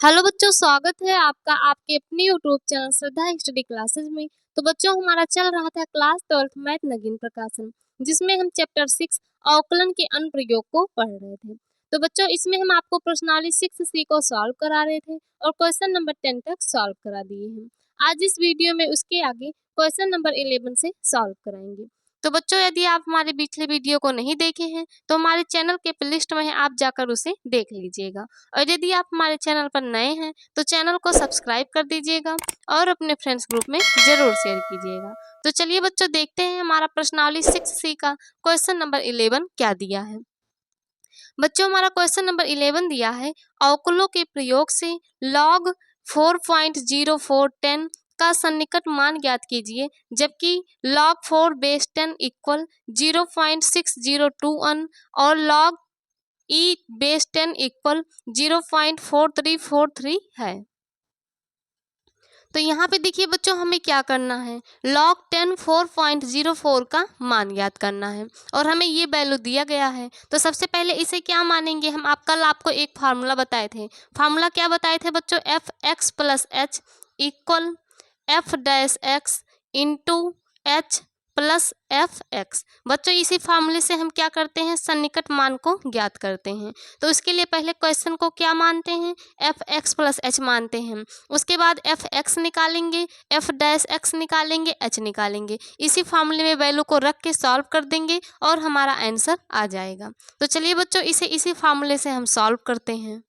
Hello बच्चों, स्वागत है आपका आपके अपने यूट्यूब चैनल श्रद्धा स्टडी क्लासेस में। तो बच्चों, हमारा चल रहा था क्लास 12th मैथ नगीन प्रकाशन, जिसमें हम चैप्टर 6 अवकलन के अनुप्रयोग को पढ़ रहे थे। तो बच्चों, इसमें हम आपको प्रश्नावली 6C को सॉल्व करा रहे थे और क्वेश्चन नंबर 10 तक सॉल्व करा दिए हैं। आज इस वीडियो में उसके आगे क्वेश्चन नंबर 11 से सॉल्व कराएंगे। तो बच्चों, यदि आप हमारे पिछले वीडियो को नहीं देखे हैं तो हमारे चैनल के प्लेलिस्ट में है, आप जाकर उसे देख लीजिएगा। और यदि आप हमारे चैनल पर नए हैं तो चैनल को सब्सक्राइब कर दीजिएगा और अपने फ्रेंड्स ग्रुप में जरूर शेयर कीजिएगा। तो चलिए बच्चों, देखते हैं हमारा प्रश्नावली 6C का क्वेश्चन नंबर 11 क्या दिया है। बच्चों, हमारा क्वेश्चन नंबर 11 दिया है, अवकलों के प्रयोग से log 4.0410 का सन्निकट मान ज्ञात कीजिए, जबकि log 4 बेस 10 इक्वल 0.6021 और log ई बेस 10 इक्वल 0.4343 है। तो यहाँ पे देखिए बच्चों, हमें क्या करना है, log 10 4.04 का मान ज्ञात करना है और हमें ये वैल्यू दिया गया है। तो सबसे पहले इसे क्या मानेंगे हम, कल आपको एक फार्मूला बताए थे। फार्मूला क्या बताए थे बच्चों, F x plus H equal F dash x into H plus F x. बच्चों, इसी फार्मूले से हम क्या करते हैं, सन्निकट मान को ज्ञात करते हैं। तो इसके लिए पहले क्वेश्चन को क्या मानते हैं, एफ एक्स प्लस एच मानते हैं। उसके बाद एफ एक्स निकालेंगे, एफ डैश एक्स निकालेंगे, एच निकालेंगे। इसी फार्मूले में वैल्यू को रख के सॉल्व कर देंगे और हमारा आंसर आ जाएगा। तो चलिए बच्चों, इसे इसी फार्मूले से हम सॉल्व करते हैं।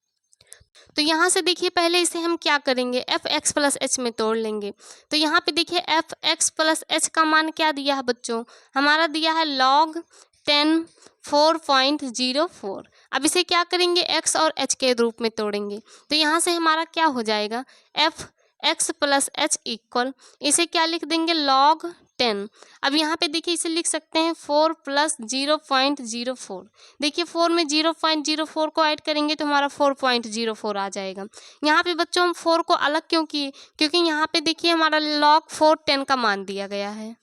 तो यहाँ से देखिए, पहले इसे हम क्या करेंगे, एफ एक्स प्लस एच में तोड़ लेंगे। तो यहाँ पे देखिए, एफ एक्स प्लस एच का मान क्या दिया है बच्चों, हमारा दिया है log 10 4.04। अब इसे क्या करेंगे, एक्स और एच के रूप में तोड़ेंगे। तो यहाँ से हमारा क्या हो जाएगा, F x plus H equal, इसे क्या लिख देंगे, log 10। अब यहाँ पे देखिए, इसे लिख सकते हैं 4 प्लस 0.04। देखिए 4 में 0.04 को ऐड करेंगे तो हमारा 4.04 आ जाएगा। यहाँ पे बच्चों, हम 4 को अलग क्यों किए, क्योंकि यहाँ पे देखिए हमारा log 4 10 का मान दिया गया है।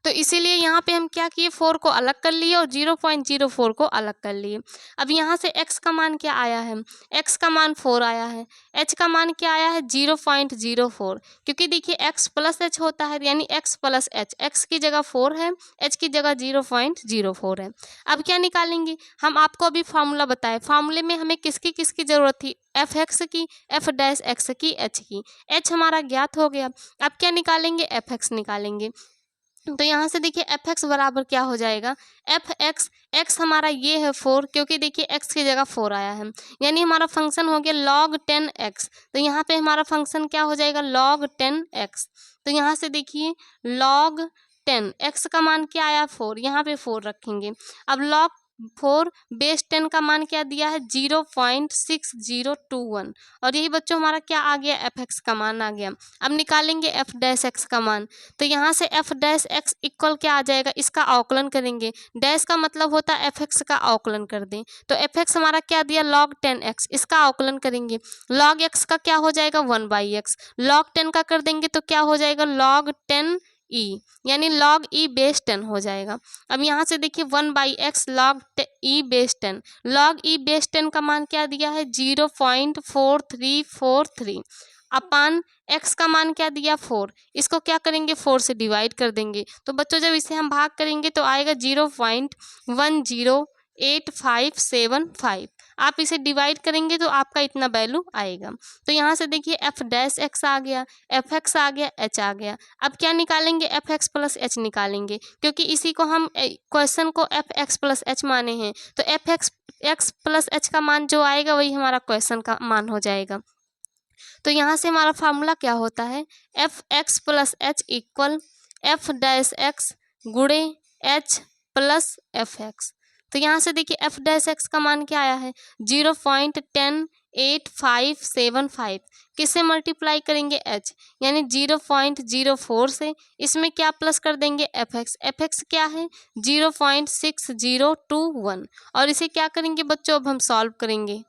तो इसीलिए यहाँ पे हम क्या किए, 4 को अलग कर लिए और 0.04 को अलग कर लिए। अब यहाँ से x का मान क्या आया है, x का मान 4 आया है, h का मान क्या आया है, 0.04। क्योंकि देखिए x प्लस h होता है, यानी x प्लस h, x की जगह 4 है, h की जगह 0.04 है। अब क्या निकालेंगे, हम आपको अभी फार्मूला बताए, फार्मूले में हमें किसकी किसकी ज़रूरत थी, एफ एक्स की, एफ डैश एक्स की, एच की। एच हमारा ज्ञात हो गया। अब क्या निकालेंगे, एफ एक्स निकालेंगे। तो यहाँ से देखिए एफ एक्स बराबर क्या हो जाएगा, एफ एक्स, एक्स हमारा ये है 4, क्योंकि देखिए एक्स की जगह 4 आया है, यानी हमारा फंक्शन हो गया log 10x। तो यहाँ पे हमारा फंक्शन क्या हो जाएगा, log 10x। तो यहाँ से देखिए log 10, x का मान क्या आया 4, यहाँ पे 4 रखेंगे। अब log 4 बेस 10 का मान क्या दिया है, 0.6021। और यही बच्चों हमारा क्या आ गया, एफ एक्स का मान आ गया। अब निकालेंगे एफ डैश एक्स का मान। तो यहाँ से एफ डैश एक्स इक्वल क्या आ जाएगा, इसका अवकलन करेंगे। डैश का मतलब होता है एफ एक्स का अवकलन कर दें। तो एफ एक्स हमारा क्या दिया, log 10x, इसका अवकलन करेंगे। log x का क्या हो जाएगा, 1/x। log 10 का कर देंगे तो क्या हो जाएगा, log 10 ई, यानी log e बेस 10 हो जाएगा। अब यहाँ से देखिए 1/x log e base 10, log e base 10 का मान क्या दिया है, 0.4343 अपान x का मान क्या दिया 4। इसको क्या करेंगे, 4 से डिवाइड कर देंगे। तो बच्चों, जब इसे हम भाग करेंगे तो आएगा 0.108575। आप इसे डिवाइड करेंगे तो आपका इतना वैल्यू आएगा। तो यहाँ से देखिए एफ डैश एक्स आ गया, एफ एक्स आ गया, एच आ गया। अब क्या निकालेंगे, एफ एक्स प्लस एच निकालेंगे, क्योंकि इसी को हम क्वेश्चन को एफ एक्स प्लस एच माने हैं। तो एफ एक्स प्लस एच का मान जो आएगा वही हमारा क्वेश्चन का मान हो जाएगा। तो यहाँ से हमारा फार्मूला क्या होता है, F x plus H equal F dash x गुणे एच प्लस एफ एक्स। तो यहाँ से देखिए एफ डैश एक्स का मान क्या आया है, 0.108575। किससे मल्टीप्लाई करेंगे, एच, यानी 0.04 से। इसमें क्या प्लस कर देंगे, एफ एक्स, एफ एक्स क्या है 0.6021। और इसे क्या करेंगे बच्चों, अब हम सॉल्व करेंगे।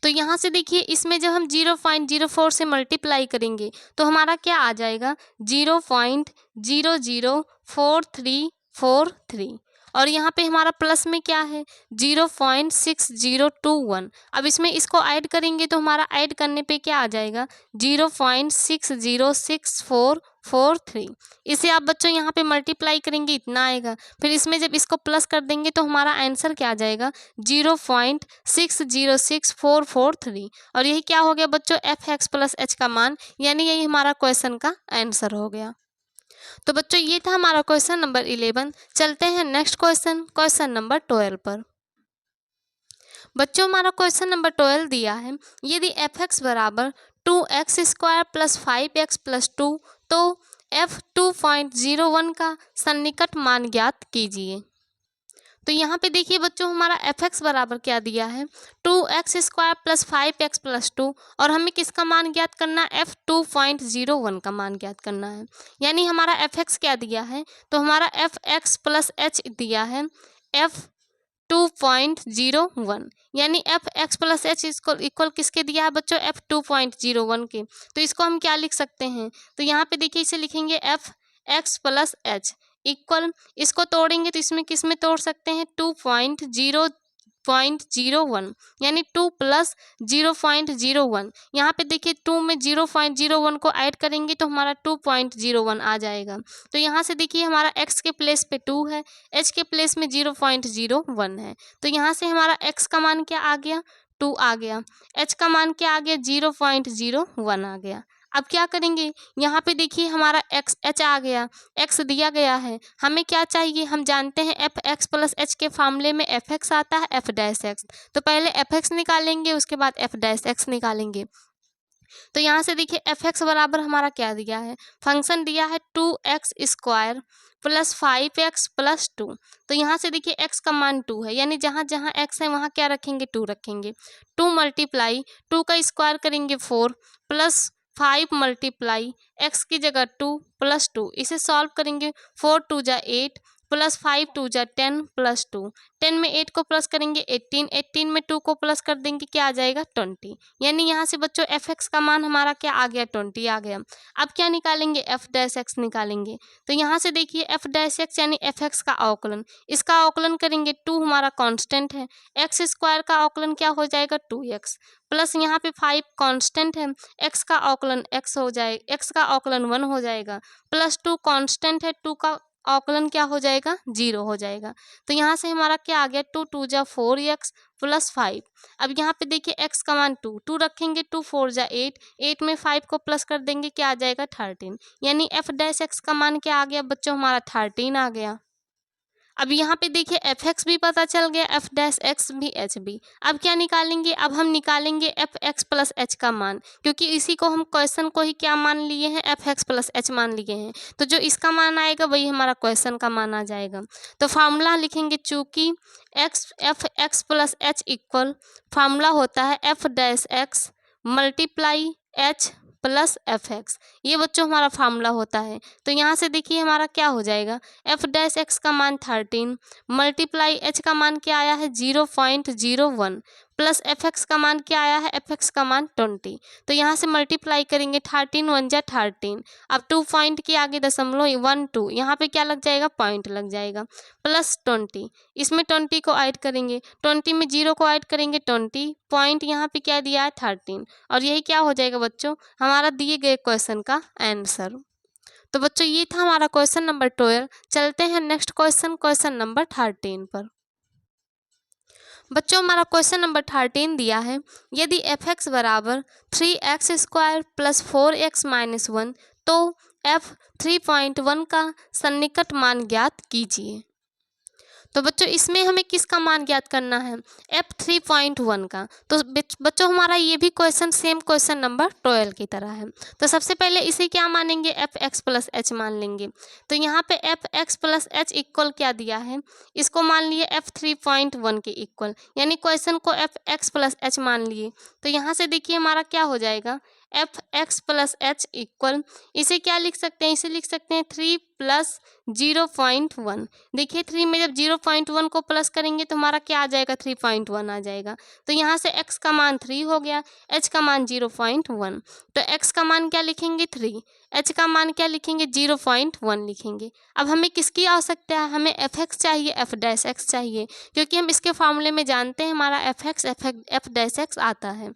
तो यहाँ से देखिए, इसमें जब हम 0.04 से मल्टीप्लाई करेंगे तो हमारा क्या आ जाएगा, 0.0044343। और यहाँ पे हमारा प्लस में क्या है 0.6021। अब इसमें इसको ऐड करेंगे तो हमारा ऐड करने पे क्या आ जाएगा 0.606443। इसे आप बच्चों यहाँ पे मल्टीप्लाई करेंगे इतना आएगा, फिर इसमें जब इसको प्लस कर देंगे तो हमारा आंसर क्या आ जाएगा 0.606443। और यही क्या हो गया बच्चों fx प्लस h का मान, यानी यही हमारा क्वेश्चन का आंसर हो गया। तो बच्चों ये था हमारा क्वेश्चन नंबर 11। चलते हैं नेक्स्ट क्वेश्चन, क्वेश्चन नंबर 12 पर। बच्चों हमारा क्वेश्चन नंबर 12 दिया है, यदि fx बराबर 2x² प्लस 5x प्लस 2 तो f 2.01 का सन्निकट मान ज्ञात कीजिए। तो यहाँ पे देखिए बच्चों हमारा fx बराबर क्या दिया है 2x² प्लस 5x प्लस 2, और हमें किसका मान ज्ञात करना है f 2.01 का मान ज्ञात करना है। यानी हमारा fx क्या दिया है, तो हमारा fx प्लस h दिया है f 2.01, यानी fx प्लस h इक्वल किसके दिया है बच्चों f 2.01 के। तो इसको हम क्या लिख सकते हैं, तो यहाँ पे देखिए इसे लिखेंगे f x plus h equal, इसको तोड़ेंगे तो इसमें किस में तोड़ सकते हैं 2.0.01, यानी 2 प्लस 0.01। यहाँ पे देखिए 2 में 0.01 को ऐड करेंगे तो हमारा 2.01 आ जाएगा। तो यहाँ से देखिए हमारा x के प्लेस पे 2 है, h के प्लेस में 0.01 है, तो यहाँ से हमारा x का मान क्या आ गया 2 आ गया, h का मान क्या आ गया 0.01 आ गया। अब क्या करेंगे, यहाँ पे देखिए हमारा x h आ गया, x दिया गया है, हमें क्या चाहिए, हम जानते हैं एफ एक्स प्लस एच के फार्मूले में एफ एक्स आता है एफ डैश एक्स, तो पहले एफ एक्स निकालेंगे उसके बाद एफ डैश एक्स निकालेंगे। तो यहाँ से देखिए एफ एक्स बराबर हमारा क्या दिया है, फंक्शन दिया है 2x² प्लस 5x प्लस 2। तो यहाँ से देखिए x का मान 2 है, यानी जहाँ जहाँ x है वहाँ क्या रखेंगे 2 रखेंगे। 2 मल्टीप्लाई 2 का स्क्वायर करेंगे 4 प्लस 5 मल्टीप्लाई x की जगह 2 प्लस 2, इसे सॉल्व करेंगे 4 2 जा 8 प्लस 5 2 जा 10 प्लस 2, 10 में 8 को प्लस करेंगे 18, 18 में 2 को प्लस कर देंगे क्या आ जाएगा 20। यानी यहाँ से बच्चों एफ एक्स का मान हमारा क्या आ गया 20 आ गया। अब क्या निकालेंगे एफ डैश एक्स निकालेंगे। तो यहाँ से देखिए एफ डैश एक्स यानी एफ एक्स का अवकलन, इसका अवकलन करेंगे 2 हमारा कांस्टेंट है, एक्स स्क्वायर का अवकलन क्या हो जाएगा 2x प्लस यहाँ पे 5 कांस्टेंट है, x का अवकलन x हो जाएगा, x का अवकलन 1 हो जाएगा, प्लस 2 कांस्टेंट है, 2 का अवकलन क्या हो जाएगा 0 हो जाएगा। तो यहाँ से हमारा क्या आ गया 2 2 जा 4x प्लस 5। अब यहाँ पे देखिए x का मान 2 2 रखेंगे 2 4 जा 8, 8 में 5 को प्लस कर देंगे क्या आ जाएगा 13, यानी f डैश x का मान क्या आ गया बच्चों हमारा 13 आ गया। अब यहाँ पे देखिए एफ एक्स भी पता चल गया, एफ डैश एक्स भी एच भी। अब क्या निकालेंगे, अब हम निकालेंगे एफ एक्स प्लस एच का मान, क्योंकि इसी को हम क्वेश्चन को ही क्या मान लिए हैं एफ एक्स प्लस एच मान लिए हैं, तो जो इसका मान आएगा वही हमारा क्वेश्चन का मान आ जाएगा। तो फार्मूला लिखेंगे चूँकि F x plus H equal formula होता है F dash x multiply H plus F x, ये बच्चों हमारा फार्मूला होता है। तो यहाँ से देखिए हमारा क्या हो जाएगा एफ डैश एक्स का मान 13 मल्टीप्लाई एच का मान क्या आया है 0.01 प्लस एफ एक्स का मान क्या आया है एफ एक्स का मान 20। तो यहाँ से मल्टीप्लाई करेंगे 13 1 जा 13, अब 2 पॉइंट के आगे दशमलव 1 2, यहाँ पे क्या लग जाएगा पॉइंट लग जाएगा, प्लस 20, इसमें 20 को ऐड करेंगे, 20 में 0 को ऐड करेंगे 20, पॉइंट यहाँ पे क्या दिया है 13, और यही क्या हो जाएगा बच्चों हमारा दिए गए क्वेश्चन का आंसर। तो बच्चों ये था हमारा क्वेश्चन नंबर 12। चलते हैं नेक्स्ट क्वेश्चन, क्वेश्चन नंबर 13 पर। बच्चों हमारा क्वेश्चन नंबर 13 दिया है, यदि एफ एक्स बराबर 3x² प्लस 4x माइनस 1 तो f 3.1 का सन्निकट मान ज्ञात कीजिए। तो बच्चों इसमें हमें किसका मान ज्ञात करना है f 3.1 का। तो बच्चों हमारा ये भी क्वेश्चन सेम क्वेश्चन नंबर 12 की तरह है। तो सबसे पहले इसे क्या मानेंगे एफ एक्स प्लस एच मान लेंगे। तो यहाँ पे F x plus H equal क्या दिया है, इसको मान लिए f 3.1 के इक्वल, यानी क्वेश्चन को एफ एक्स प्लस एच मान लिए। तो यहाँ से देखिए हमारा क्या हो जाएगा F x plus H equal, इसे क्या लिख सकते हैं, इसे लिख सकते हैं 3 प्लस 0.1। देखिए 3 में जब 0.1 को प्लस करेंगे तो हमारा क्या आ जाएगा, 3.1 आ जाएगा। तो यहाँ से x का मान 3 हो गया, h का मान 0.1। तो x का मान क्या लिखेंगे 3, h का मान क्या लिखेंगे 0.1 लिखेंगे। अब हमें किसकी आवश्यकता है, हमें एफ एक्स चाहिए, एफ डैश एक्स चाहिए, क्योंकि हम इसके फॉर्मूले में जानते हैं हमारा F x F dash x आता है।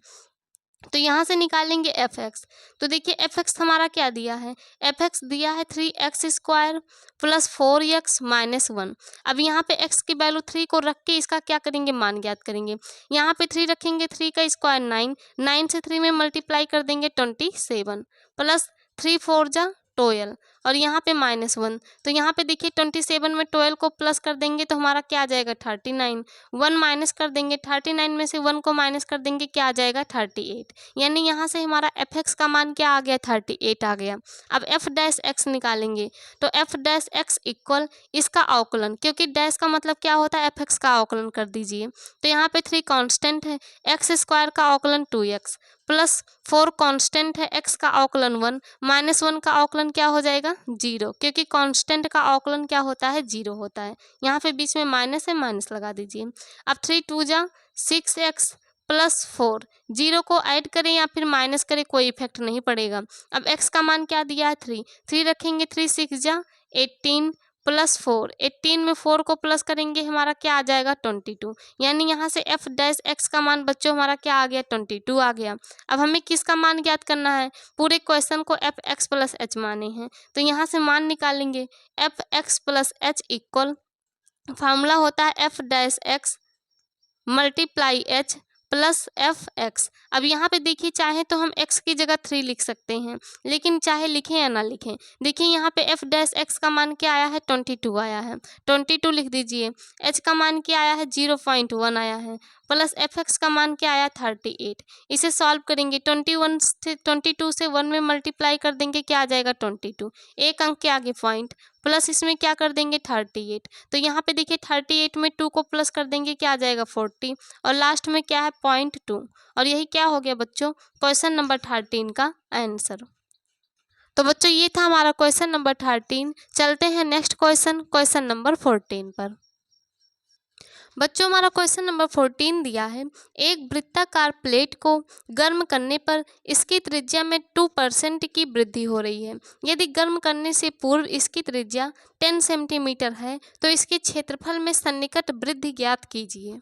तो यहाँ से निकालेंगे एफ एक्स। तो देखिए एफ एक्स हमारा क्या दिया है, एफ एक्स दिया है 3x² प्लस 4x माइनस 1। अब यहाँ पे x की वैल्यू 3 को रख के इसका क्या करेंगे, मान ज्ञात करेंगे। यहाँ पे 3 रखेंगे, 3 का स्क्वायर 9, 9 से 3 में मल्टीप्लाई कर देंगे 27 प्लस 3 4 जा 12 और यहाँ पे -1। तो यहाँ पे देखिए 27 में 12 को प्लस कर देंगे तो हमारा क्या आ जाएगा 39, 1 माइनस कर देंगे, 39 में से 1 को माइनस कर देंगे, क्या आ जाएगा 38। यानी यहाँ से हमारा एफ एक्स का मान क्या आ गया 38 आ गया। अब एफ डैश एक्स निकालेंगे, तो एफ डैश एक्स इक्वल इसका अवकलन, क्योंकि डैश का मतलब क्या होता है, एफ एक्स का अवकलन कर दीजिए। तो यहाँ पे 3 कांस्टेंट है, एक्स स्क्वायर का अवकलन 2x प्लस 4 कांस्टेंट है, x का अवकलन 1 माइनस 1 का अवकलन क्या हो जाएगा 0, क्योंकि कांस्टेंट का अवकलन क्या होता है 0 होता है। यहाँ पे बीच में माइनस है, माइनस लगा दीजिए। अब 3 2 जा 6x प्लस 4, 0 को ऐड करें या फिर माइनस करें कोई इफेक्ट नहीं पड़ेगा। अब x का मान क्या दिया है 3, 3 रखेंगे, 3 6 जा 18 प्लस 4, 18 में 4 को प्लस करेंगे हमारा क्या आ जाएगा 22। यानी यहाँ से एफ डैश एक्स का मान बच्चों हमारा क्या आ गया 22 आ गया। अब हमें किसका मान ज्ञात करना है, पूरे क्वेश्चन को एफ एक्स प्लस एच माने हैं, तो यहाँ से मान निकालेंगे F x plus H equal, formula होता है F dash x multiply H plus F x. अब यहाँ पे देखिए चाहे तो हम x की जगह 3 लिख सकते हैं, लेकिन चाहे लिखें या ना लिखें। देखिए यहाँ पे एफ डैश एक्स का मान क्या आया है 22 आया है, 22 लिख दीजिए। h का मान क्या आया है 0.1 आया है, प्लस एफ एक्स का मान क्या आया 38। इसे सॉल्व करेंगे, 22 से 1 में मल्टीप्लाई कर देंगे, क्या आ जाएगा 22, एक अंक के आगे पॉइंट, प्लस इसमें क्या कर देंगे 38। तो यहाँ पे देखिए 38 में 2 को प्लस कर देंगे, क्या आ जाएगा 40 और लास्ट में क्या है 0.2। और यही क्या हो गया बच्चों क्वेश्चन नंबर 13 का आंसर। तो बच्चों ये था हमारा क्वेश्चन नंबर 13। चलते हैं नेक्स्ट क्वेश्चन, क्वेश्चन नंबर 14 पर। बच्चों हमारा क्वेश्चन नंबर 14 दिया है, एक वृत्ताकार प्लेट को गर्म करने पर इसकी त्रिज्या में 2% की वृद्धि हो रही है। यदि गर्म करने से पूर्व इसकी त्रिज्या 10 सेंटीमीटर है तो इसके क्षेत्रफल में सन्निकट वृद्धि ज्ञात कीजिए।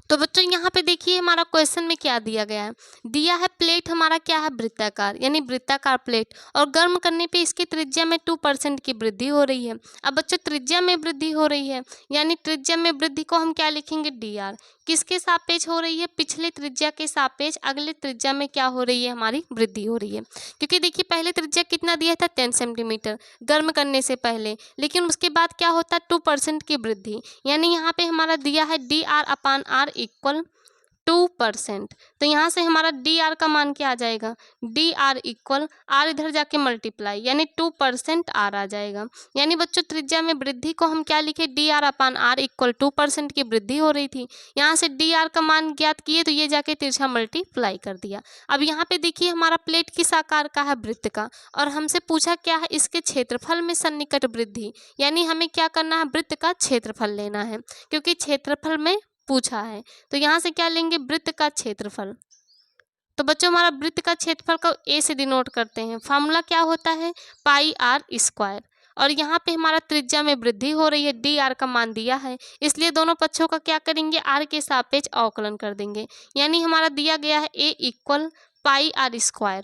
तो बच्चों यहाँ पे देखिए हमारा क्वेश्चन में क्या दिया गया है, दिया है प्लेट हमारा क्या है वृत्ताकार, यानी वृत्ताकार प्लेट, और गर्म करने पे इसकी त्रिज्या में 2% की वृद्धि हो रही है। अब बच्चों त्रिज्या में वृद्धि हो रही है, यानी त्रिज्या में वृद्धि को हम क्या लिखेंगे dr, किसके सापेक्ष हो रही है, पिछले त्रिज्या के सापेक्ष अगले त्रिज्या में क्या हो रही है हमारी वृद्धि हो रही है। क्योंकि देखिए पहले त्रिज्या कितना दिया था 10 सेंटीमीटर गर्म करने से पहले, लेकिन उसके बाद क्या होता है 2% की वृद्धि, यानी यहाँ पे हमारा दिया है dr/r इक्वल 2%। तो यहाँ से हमारा dr का मान क्या आ जाएगा, dr इक्वल r इधर जाके मल्टीप्लाई, यानी 2% r आ जाएगा। यानी बच्चों त्रिज्या में वृद्धि को हम क्या लिखे dr/r इक्वल 2% की वृद्धि हो रही थी। यहाँ से dr का मान ज्ञात किए तो ये जाके तिरछा मल्टीप्लाई कर दिया। अब यहाँ पे देखिए हमारा प्लेट किस आकार का है, वृत्त का, और हमसे पूछा क्या है इसके क्षेत्रफल में सन्निकट वृद्धि, यानी हमें क्या करना है वृत्त का क्षेत्रफल लेना है, क्योंकि क्षेत्रफल में पूछा है। तो यहाँ से क्या लेंगे वृत्त का क्षेत्रफल। तो बच्चों हमारा वृत्त का क्षेत्रफल को a से डिनोट करते हैं, फार्मूला क्या होता है πr², और यहाँ पे हमारा त्रिज्या में वृद्धि हो रही है, dr का मान दिया है, इसलिए दोनों पक्षों का क्या करेंगे r के सापेक्ष अवकलन कर देंगे। यानी हमारा दिया गया है a इक्वल πr²,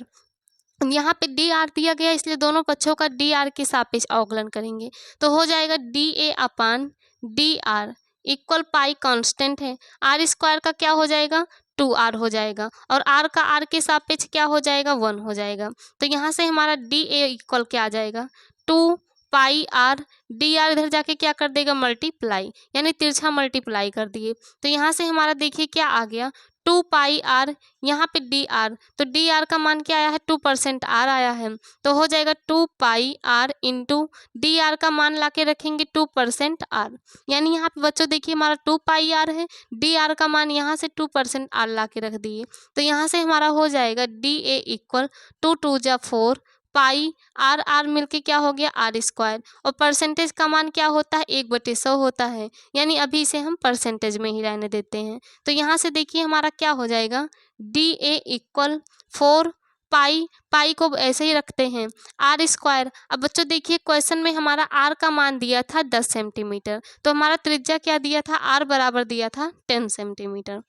यहाँ पे dr दिया गया इसलिए दोनों पक्षों का dr के सापेक्ष अवकलन करेंगे, तो हो जाएगा dA/dr इक्वल पाई कांस्टेंट है, r² का क्या हो जाएगा 2r हो जाएगा, और r का r के सापेक्ष क्या हो जाएगा 1 हो जाएगा। तो यहाँ से हमारा dA इक्वल क्या आ जाएगा 2πr, dr इधर जाके क्या कर देगा मल्टीप्लाई, यानी तिरछा मल्टीप्लाई कर दिए। तो यहाँ से हमारा देखिए क्या आ गया 2 पाई आर, यहाँ पे डी आर, तो डी आर का मान क्या आया है 2% आर आया है, तो हो जाएगा 2 पाई आर इंटू डी आर का मान ला के रखेंगे 2% आर, यानी यहाँ पे बच्चों देखिए हमारा 2 पाई आर है, डी आर का मान यहाँ से 2% आर ला के रख दिए, तो यहाँ से हमारा हो जाएगा डी ए इक्वल 2 2 जा 4 पाई आर आर मिलके क्या हो गया आर स्क्वायर, और परसेंटेज का मान क्या होता है 1/100 होता है, यानी अभी इसे हम परसेंटेज में ही रहने देते हैं। तो यहाँ से देखिए हमारा क्या हो जाएगा डी ए इक्वल 4 पाई, पाई को ऐसे ही रखते हैं आर स्क्वायर। अब बच्चों देखिए क्वेश्चन में हमारा आर का मान दिया था 10 सेंटीमीटर, तो हमारा त्रिज्या क्या दिया था आर बराबर दिया था 10 सेंटीमीटर,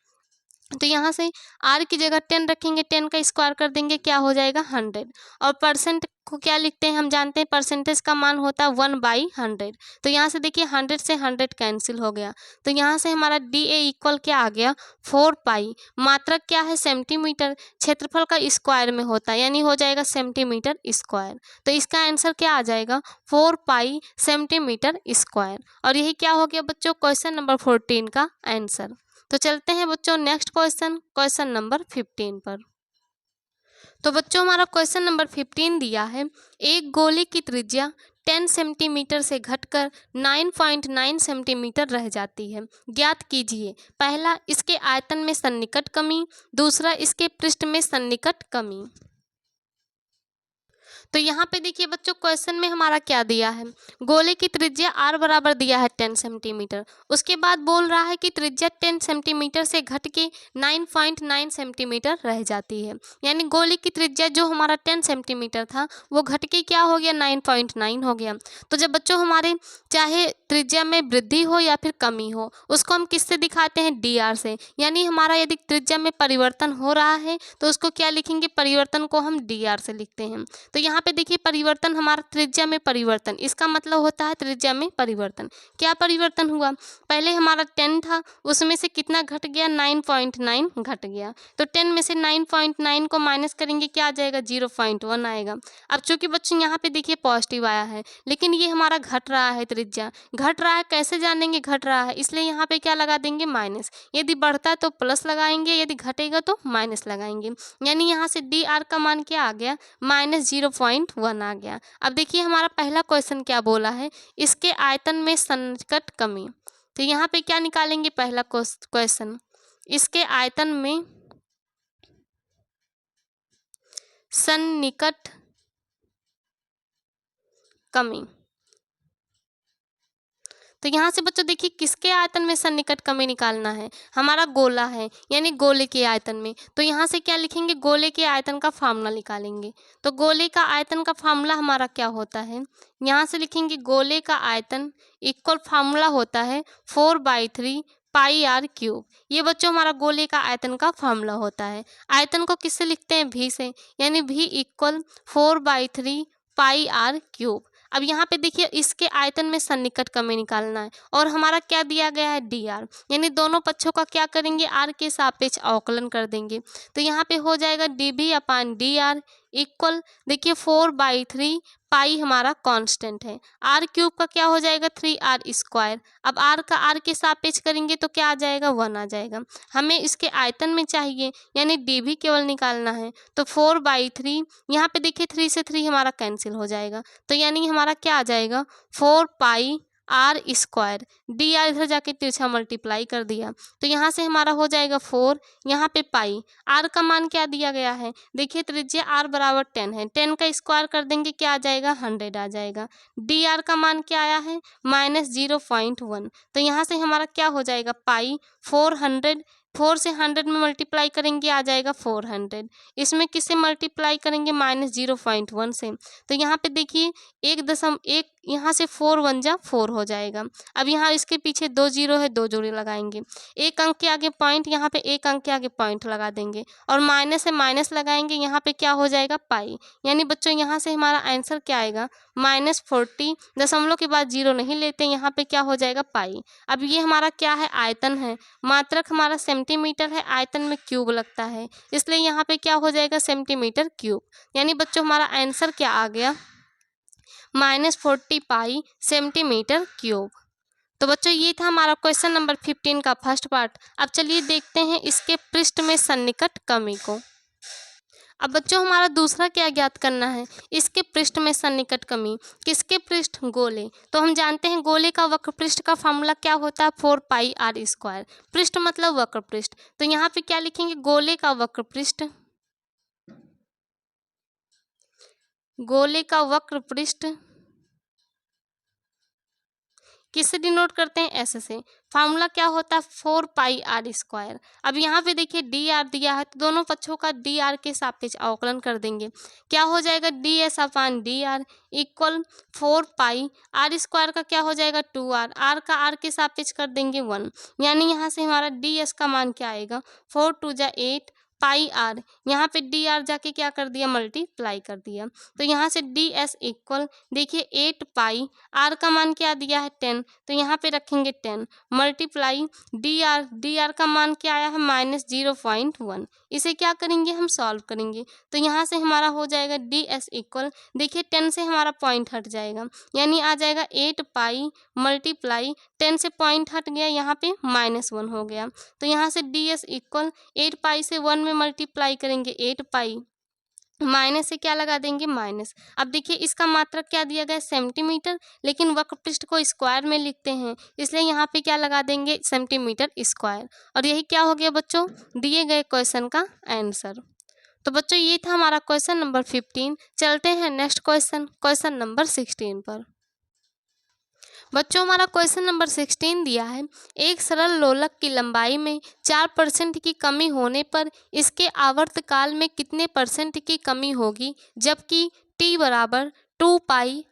तो यहाँ से r की जगह 10 रखेंगे, 10 का स्क्वायर कर देंगे क्या हो जाएगा 100, और परसेंट को क्या लिखते हैं हम जानते हैं परसेंटेज का मान होता है 1/100, तो यहाँ से देखिए 100 से 100 कैंसिल हो गया, तो यहाँ से हमारा डी ए इक्वल क्या आ गया 4 पाई, मात्रक क्या है सेंटीमीटर, क्षेत्रफल का स्क्वायर में होता है यानी हो जाएगा सेंटीमीटर स्क्वायर, तो इसका आंसर क्या आ जाएगा 4 पाई सेंटीमीटर स्क्वायर, और यही क्या हो गया बच्चों क्वेश्चन नंबर 14 का आंसर। तो चलते हैं बच्चों नेक्स्ट क्वेश्चन, क्वेश्चन नंबर 15 पर। तो बच्चों हमारा क्वेश्चन नंबर 15 दिया है, एक गोले की त्रिज्या 10 सेंटीमीटर से घटकर 9.9 सेंटीमीटर रह जाती है, ज्ञात कीजिए पहला इसके आयतन में सन्निकट कमी, दूसरा इसके पृष्ठ में सन्निकट कमी। तो यहाँ पे देखिए बच्चों क्वेश्चन में हमारा क्या दिया है, गोले की त्रिज्या r बराबर दिया है 10 सेंटीमीटर, उसके बाद बोल रहा है कि त्रिज्या 10 सेंटीमीटर से घट के 9.9 सेंटीमीटर रह जाती है, यानी गोले की त्रिज्या जो हमारा 10 सेंटीमीटर था वो घट के क्या हो गया 9.9 हो गया। तो जब बच्चों हमारे चाहे त्रिज्या में वृद्धि हो या फिर कमी हो उसको हम किससे दिखाते हैं dr से, यानी हमारा यदि त्रिज्या में परिवर्तन हो रहा है तो उसको क्या लिखेंगे परिवर्तन को हम dr से लिखते हैं। तो यहाँ पे देखिए परिवर्तन हमारा त्रिज्या में परिवर्तन, इसका मतलब होता है त्रिज्या में परिवर्तन। क्या परिवर्तन हुआ, पहले हमारा 10 था उसमें से कितना घट गया 9.9 घट गया, तो 10 में से 9.9 को माइनस करेंगे क्या आ जाएगा 0.1 आएगा। अब चूंकि बच्चों यहाँ पे देखिए पॉजिटिव आया है लेकिन ये हमारा घट रहा है, त्रिज्या घट रहा है, कैसे जानेंगे घट रहा है, इसलिए यहाँ पे क्या लगा देंगे माइनस, यदि बढ़ता है तो प्लस लगाएंगे, यदि घटेगा तो माइनस लगाएंगे, यानी यहाँ से डी आर का मान क्या आ गया -0.1 आ गया। अब देखिए हमारा पहला क्वेश्चन क्या बोला है, इसके आयतन में सन्निकट कमी, तो यहाँ पे क्या निकालेंगे पहला क्वेश्चन, इसके आयतन में सन्निकट कमी, तो यहाँ से बच्चों देखिए किसके आयतन में सन्निकट कमी निकालना है, हमारा गोला है यानी गोले के आयतन में, तो यहाँ से क्या लिखेंगे गोले के आयतन का फार्मूला निकालेंगे। तो गोले का आयतन का फार्मूला हमारा क्या होता है, यहाँ से लिखेंगे गोले का आयतन इक्वल फार्मूला होता है 4/3 पाई आर क्यूब, ये बच्चों हमारा गोले का आयतन का फार्मूला होता है। आयतन को किससे लिखते हैं भी से, यानी भी इक्वल 4/3 पाई आर क्यूब। अब यहाँ पे देखिए इसके आयतन में सन्निकट कमी निकालना है और हमारा क्या दिया गया है डी आर, यानी दोनों पक्षों का क्या करेंगे आर के सापेक्ष अवकलन कर देंगे, तो यहाँ पे हो जाएगा डी बी अपान डी आर इक्वल देखिए 4/3 पाई हमारा कांस्टेंट है, आर क्यूब का क्या हो जाएगा 3r², अब आर का आर के सापेक्ष करेंगे तो क्या आ जाएगा 1 आ जाएगा। हमें इसके आयतन में चाहिए यानी डी भी केवल निकालना है, तो 4/3 यहाँ पे देखिए 3 से 3 हमारा कैंसिल हो जाएगा, तो यानी हमारा क्या आ जाएगा 4 पाई r², डी आर इधर जाके तिरछा मल्टीप्लाई कर दिया, तो यहाँ से हमारा हो जाएगा 4, यहाँ पे पाई, आर का मान क्या दिया गया है देखिए त्रिज्या r बराबर 10 है, 10 का स्क्वायर कर देंगे क्या आ जाएगा 100 आ जाएगा, डी आर का मान क्या आया है -0.1, तो यहाँ से हमारा क्या हो जाएगा पाई 400, 4 से 100 में मल्टीप्लाई करेंगे आ जाएगा 400, इसमें किससे मल्टीप्लाई करेंगे -0.1 से, तो यहाँ पे देखिए 1.1 यहाँ से 4 1 जा 4 हो जाएगा। अब यहाँ इसके पीछे 2 जीरो है, 2 जोड़े लगाएंगे, एक अंक के आगे पॉइंट, यहाँ पे एक अंक के आगे पॉइंट लगा देंगे और माइनस से माइनस लगाएंगे, यहाँ पे क्या हो जाएगा पाई, यानी बच्चों यहाँ से हमारा आंसर क्या आएगा -40, दशमलव के बाद जीरो नहीं लेते, यहाँ पे क्या हो जाएगा पाई। अब ये हमारा क्या है आयतन है, मात्रक हमारा सेंटीमीटर है, आयतन में क्यूब लगता है, इसलिए यहाँ पे क्या हो जाएगा सेंटीमीटर क्यूब, यानी बच्चों हमारा आंसर क्या आ गया -40 पाई सेंटीमीटर क्यूब। तो बच्चों ये था हमारा क्वेश्चन नंबर 15 का फर्स्ट पार्ट। अब चलिए देखते हैं इसके पृष्ठ में सन्निकट कमी को। अब बच्चों हमारा दूसरा क्या ज्ञात करना है, इसके पृष्ठ में सन्निकट कमी। किसके पृष्ठ? गोले। तो हम जानते हैं गोले का वक्र पृष्ठ का फॉर्मूला क्या होता है, 4πr²। पृष्ठ मतलब वक्र पृष्ठ। तो यहाँ पे क्या लिखेंगे, गोले का वक्र पृष्ठ, गोले का वक्र पृष्ठ किससे डिनोट करते हैं, ऐसे से। फार्मूला क्या होता है, 4πr²। अब यहाँ पे देखिए dr दिया है, तो दोनों पक्षों का dr के सापेक्ष अवकलन कर देंगे। क्या हो जाएगा, ds/dr इक्वल 4πr² का क्या हो जाएगा 2r, r का r के सापेक्ष कर देंगे 1, यानी यहाँ से हमारा ds का मान क्या आएगा, 4 2 जा 8 पाई आर, यहाँ पे डी आर जाके क्या कर दिया, मल्टीप्लाई कर दिया। तो यहाँ से डी एस इक्वल देखिए 8 पाई, आर का मान क्या दिया है 10, तो यहाँ पे रखेंगे 10 मल्टीप्लाई डी आर का मान क्या आया है -0.1। इसे क्या करेंगे, हम सॉल्व करेंगे। तो यहाँ से हमारा हो जाएगा डी एस इक्वल देखिए 10 से हमारा पॉइंट हट जाएगा, यानी आ जाएगा 8 पाई मल्टीप्लाई 10 से पॉइंट हट गया, यहाँ पे -1 हो गया। तो यहाँ से डी एस इक्वल 8 पाई से 1 में मल्टीप्लाई करेंगे 8 पाई, माइनस से क्या लगा देंगे माइनस। अब देखिए इसका मात्रक क्या दिया गया है, सेंटीमीटर, लेकिन वक्र पृष्ठ को स्क्वायर में लिखते हैं, इसलिए यहाँ पे क्या लगा देंगे, सेंटीमीटर स्क्वायर। और यही क्या हो गया बच्चों, दिए गए क्वेश्चन का आंसर। तो बच्चों ये था हमारा क्वेश्चन नंबर 15। चलते हैं नेक्स्ट क्वेश्चन, क्वेश्चन नंबर 16 पर। बच्चों हमारा क्वेश्चन नंबर 16 दिया है, एक सरल लोलक की लंबाई में 4% की कमी होने पर इसके आवर्तकाल में कितने परसेंट की कमी होगी, जबकि t बराबर 2π√L/g।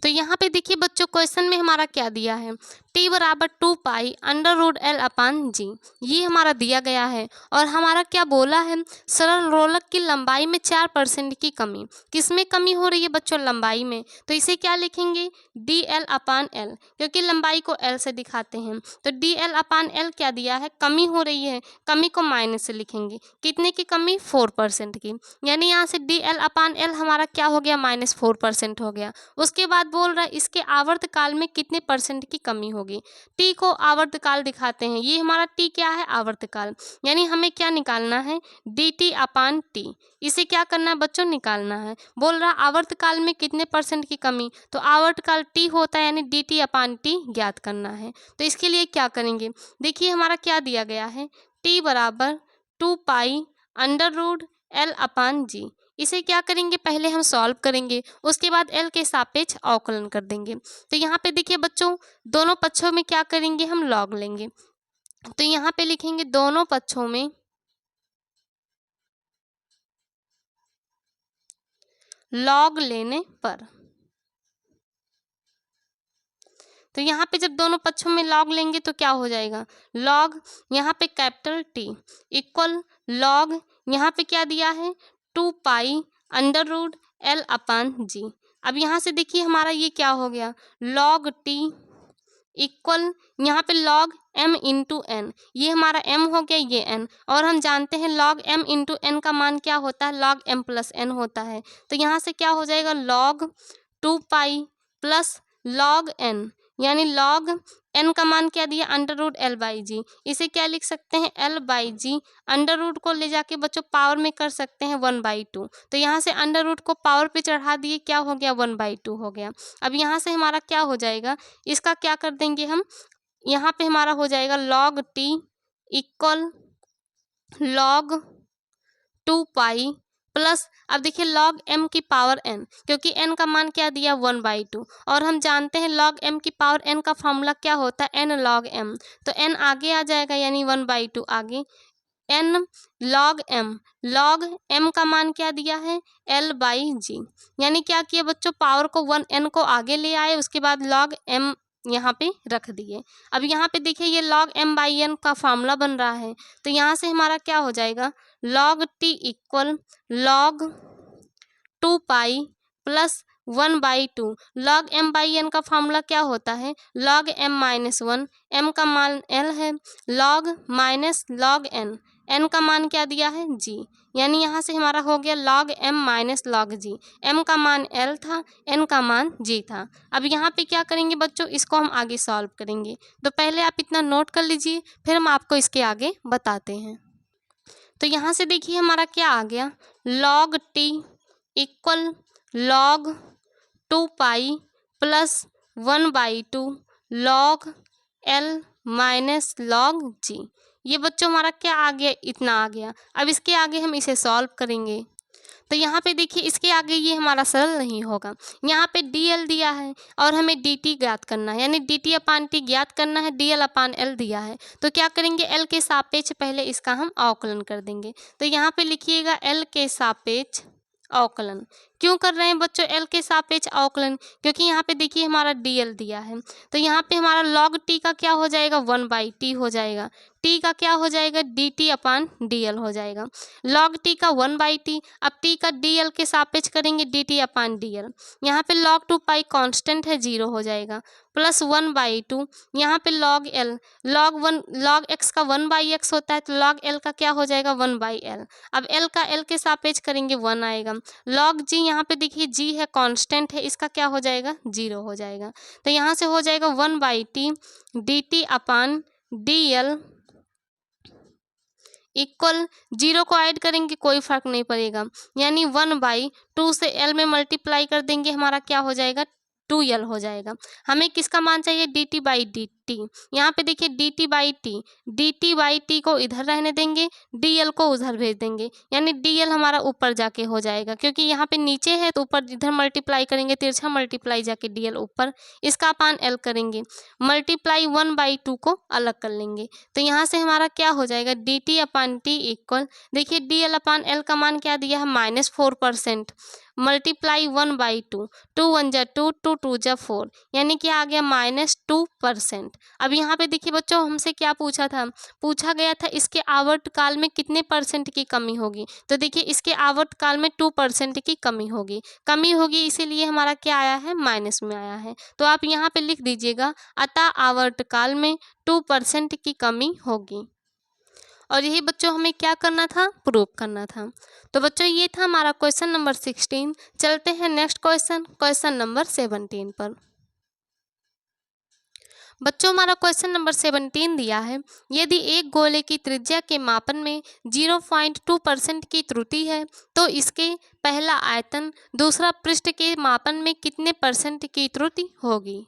तो यहाँ पे देखिए बच्चों क्वेश्चन में हमारा क्या दिया है, t बराबर 2π√L/g, ये हमारा दिया गया है। और हमारा क्या बोला है, सरल लोलक की लंबाई में 4% की कमी। किसमें कमी हो रही है बच्चों, लंबाई में। तो इसे क्या लिखेंगे, dl/L, क्योंकि लंबाई को L से दिखाते हैं। तो dl/L क्या दिया है, कमी हो रही है, कमी को माइनस से लिखेंगे। कितने की कमी, 4% की, यानी यहाँ से dl/L हमारा क्या हो गया, -4% हो गया। उसके बाद बोल रहा है इसके आवर्तकाल में कितने परसेंट की कमी होगी। टी को आवर्तकाल दिखाते हैं, ये हमारा टी क्या है, आवर्तकाल, यानी हमें क्या निकालना है, dt/t। इसे क्या करना है बच्चों, निकालना है। बोल रहा आवर्तकाल में कितने परसेंट की कमी, तो आवर्तकाल टी होता है, यानी dt/t ज्ञात करना है। तो इसके लिए क्या करेंगे, देखिए हमारा क्या दिया गया है, टी बराबर 2π√L/g। इसे क्या करेंगे, पहले हम सॉल्व करेंगे, उसके बाद L के सापेक्ष अवकलन कर देंगे। तो यहाँ पे देखिए बच्चों दोनों पक्षों में क्या करेंगे, हम लॉग लेंगे। तो यहाँ पे लिखेंगे दोनों पक्षों में लॉग लेने पर। तो यहाँ पे जब दोनों पक्षों में लॉग लेंगे तो क्या हो जाएगा, लॉग यहाँ पे कैपिटल T इक्वल लॉग यहाँ पे क्या दिया है 2π√L/g। अब यहाँ से देखिए हमारा ये क्या हो गया, log T इक्वल यहाँ पे log m इंटू n, ये हमारा m हो गया, ये n, और हम जानते हैं log m इंटू n का मान क्या होता है, log m प्लस n होता है। तो यहाँ से क्या हो जाएगा, log 2π प्लस log n, यानी log n का मान क्या दिया, √L/g। इसे क्या लिख सकते हैं, L/g, अंडर रूट को ले जाके बच्चों पावर में कर सकते हैं 1/2। तो यहाँ से अंडर रूट को पावर पे चढ़ा दिए, क्या हो गया, 1/2 हो गया। अब यहाँ से हमारा क्या हो जाएगा, इसका क्या कर देंगे हम, यहाँ पे हमारा हो जाएगा log t equal log 2π plus, अब देखिए log m की पावर n, क्योंकि n का मान क्या दिया 1/2, और हम जानते हैं log m की पावर n का फॉर्मूला क्या होता है, n log m। तो n आगे आ जाएगा, यानी 1/2 आगे, n log m का मान क्या दिया है, L/g। यानी क्या किया बच्चों, पावर को n को आगे ले आए, उसके बाद log m यहाँ पे रख दिए। अब यहाँ पे देखिए ये log m/n का फार्मूला बन रहा है। तो यहाँ से हमारा क्या हो जाएगा, log t equal log 2π plus 1/2। log m/n का फार्मूला क्या होता है, log m-1, m का मान L है, log minus log n, n का मान क्या दिया है g, यानी यहाँ से हमारा हो गया log m minus log g। m का मान l था, n का मान g था। अब यहाँ पे क्या करेंगे बच्चों, इसको हम आगे सॉल्व करेंगे। तो पहले आप इतना नोट कर लीजिए, फिर हम आपको इसके आगे बताते हैं। तो यहाँ से देखिए हमारा क्या आ गया, log t equal log 2 pi plus 1/2 log l minus log g। ये बच्चों हमारा क्या आ गया, इतना आ गया। अब इसके आगे हम इसे सॉल्व करेंगे। तो यहाँ पे देखिए इसके आगे ये हमारा सरल नहीं होगा। यहाँ पे dl दिया है और हमें dt ज्ञात करना है, यानी dt अपान t ज्ञात करना है, dl अपान l दिया है। तो क्या करेंगे, l के सापेक्ष पहले इसका हम अवकलन कर देंगे। तो यहाँ पे लिखिएगा l के सापेक्ष अवकलन। क्यों कर रहे हैं बच्चों l के सापेक्ष अवकलन, क्योंकि यहाँ पे देखिए हमारा dl दिया है। तो यहाँ पे हमारा log t का क्या हो जाएगा, 1/t हो जाएगा। t का क्या हो जाएगा, dt अपान dl हो जाएगा। log t का 1/t, अब t का dl के सापेक्ष करेंगे dt अपान dl। यहाँ पे log 2 पाई कांस्टेंट है, 0 हो जाएगा, प्लस 1/2। यहाँ पे log l, log x का 1/x होता है, तो log l का क्या हो जाएगा, 1/l। अब l का l के सापेक्ष करेंगे 1 आएगा। log g, यहाँ पे देखिए g है, कांस्टेंट है, इसका क्या हो जाएगा, 0 हो जाएगा। तो यहाँ से हो जाएगा 1/t dt अपान dl इक्वल 0 को ऐड करेंगे कोई फर्क नहीं पड़ेगा, यानी 1/2 से l में मल्टीप्लाई कर देंगे, हमारा क्या हो जाएगा, 2l हो जाएगा। हमें किसका मान चाहिए, dt/dt। यहाँ पे देखिए dt/t को इधर रहने देंगे, dl को उधर भेज देंगे, यानी dl हमारा ऊपर जाके हो जाएगा, क्योंकि यहाँ पे नीचे है तो ऊपर इधर मल्टीप्लाई करेंगे, तिरछा मल्टीप्लाई जाके dl ऊपर, इसका अपान l करेंगे, मल्टीप्लाई 1/2 को अलग कर लेंगे। तो यहाँ से हमारा क्या हो जाएगा, dt अपान t इक्वल, देखिए dl अपान l का मान क्या दिया है, -4%, मल्टीप्लाई 1/2, 2 1 जा 2, 2 2 जा 4, यानी कि आ गया -2%। अब यहाँ पे देखिए बच्चों हमसे क्या पूछा था, पूछा गया था इसके आवर्तकाल में कितने परसेंट की कमी होगी। तो देखिए इसके आवर्तकाल में 2% की कमी होगी, इसीलिए हमारा क्या आया है, माइनस में आया है। तो आप यहाँ पे लिख दीजिएगा, अतः आवर्तकाल में 2% की कमी होगी। और यही बच्चों हमें क्या करना था, प्रूव करना था। तो बच्चों ये था हमारा क्वेश्चन नंबर 16। चलते हैं नेक्स्ट क्वेश्चन नंबर 17 पर। बच्चों हमारा क्वेश्चन नंबर 17 दिया है, यदि एक गोले की त्रिज्या के मापन में 0.2% की त्रुटि है तो इसके पहला आयतन दूसरा पृष्ठ के मापन में कितने % की त्रुटि होगी।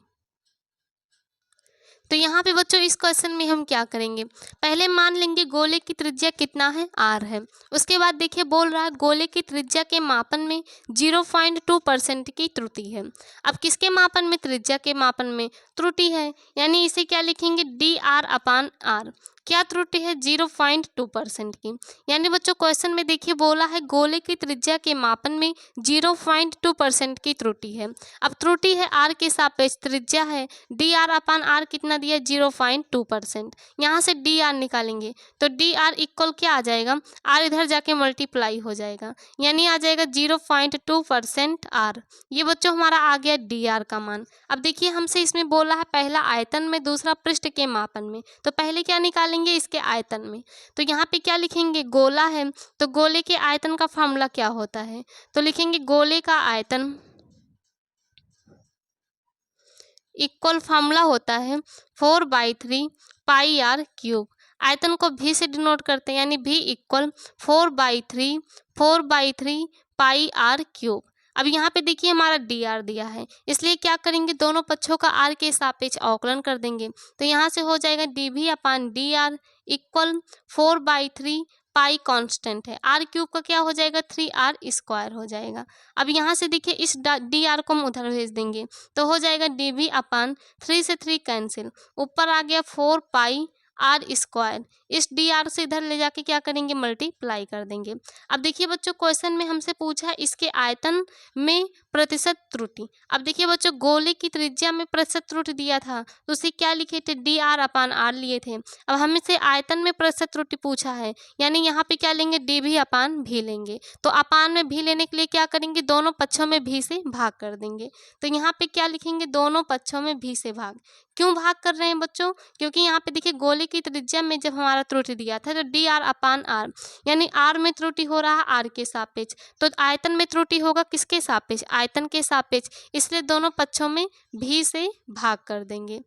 तो यहाँ पे बच्चों इस क्वेश्चन में हम क्या करेंगे, पहले मान लेंगे गोले की त्रिज्या कितना है, r है। उसके बाद देखिए बोल रहा है गोले की त्रिज्या के मापन में 0.2% की त्रुटि है। अब किसके मापन में, त्रिज्या के मापन में त्रुटि है, यानी इसे क्या लिखेंगे, dr अपान r। क्या त्रुटि है, 0.2% की। यानी बच्चों क्वेश्चन में देखिए बोला है गोले की त्रिज्या के मापन में 0.2% की त्रुटि है। अब त्रुटि है r के सापेक्ष त्रिज्या है, dr अपान r कितना दिया, 0.2%। यहाँ से dr निकालेंगे तो dr इक्वल क्या आ जाएगा, r इधर जाके मल्टीप्लाई हो जाएगा, यानी आ जाएगा 0.2% r। ये बच्चों हमारा आ गया dr का मान। अब देखिए हमसे इसमें बोला है पहला आयतन में दूसरा पृष्ठ के मापन में, तो पहले क्या निकालेंगे, इसके आयतन में। तो यहाँ पे क्या लिखेंगे, गोला है तो गोले के आयतन का फॉर्मूला क्या होता है, तो लिखेंगे गोले का आयतन इक्वल फॉर्मूला होता है 4/3 पाई r क्यूब। आयतन को v से डिनोट करते हैं, यानी v इक्वल 4/3 पाई r क्यूब। अब यहाँ पे देखिए हमारा dr दिया है, इसलिए क्या करेंगे, दोनों पक्षों का r के सापेक्ष अवकलन कर देंगे। तो यहाँ से हो जाएगा dv अपान dr इक्वल 4/3 पाई कांस्टेंट है, r क्यूब का क्या हो जाएगा, 3r स्क्वायर हो जाएगा। अब यहाँ से देखिए इस dr को हम उधर भेज देंगे तो हो जाएगा dv अपान 3 से 3 कैंसिल, ऊपर आ गया 4 पाई r स्क्वायर। इस dr से इधर ले जाके क्या करेंगे, मल्टीप्लाई कर देंगे। अब देखिए बच्चों क्वेश्चन में हमसे पूछा है इसके आयतन में प्रतिशत त्रुटि। अब देखिए बच्चों गोले की त्रिज्या में प्रतिशत त्रुटि दिया था तो उसे क्या लिखे थे, dr अपान r लिए थे। अब हमसे आयतन में प्रतिशत त्रुटि पूछा है, यानी यहाँ पे क्या लेंगे, dv अपान v लेंगे। तो अपान में v लेने के लिए क्या करेंगे, दोनों पक्षों में v से भाग कर देंगे। तो यहाँ पे क्या लिखेंगे, दोनों पक्षों में v से भाग। क्यों भाग कर रहे हैं बच्चों? क्योंकि यहाँ पे देखिए गोले की त्रिज्या में जब हमारा त्रुटि दिया था तो dr/r, यानी r में त्रुटि हो रहा है r के सापेक्ष, तो आयतन में त्रुटि होगा किसके सापेक्ष? आयतन के सापेक्ष, इसलिए दोनों पक्षों में भी से भाग कर देंगे।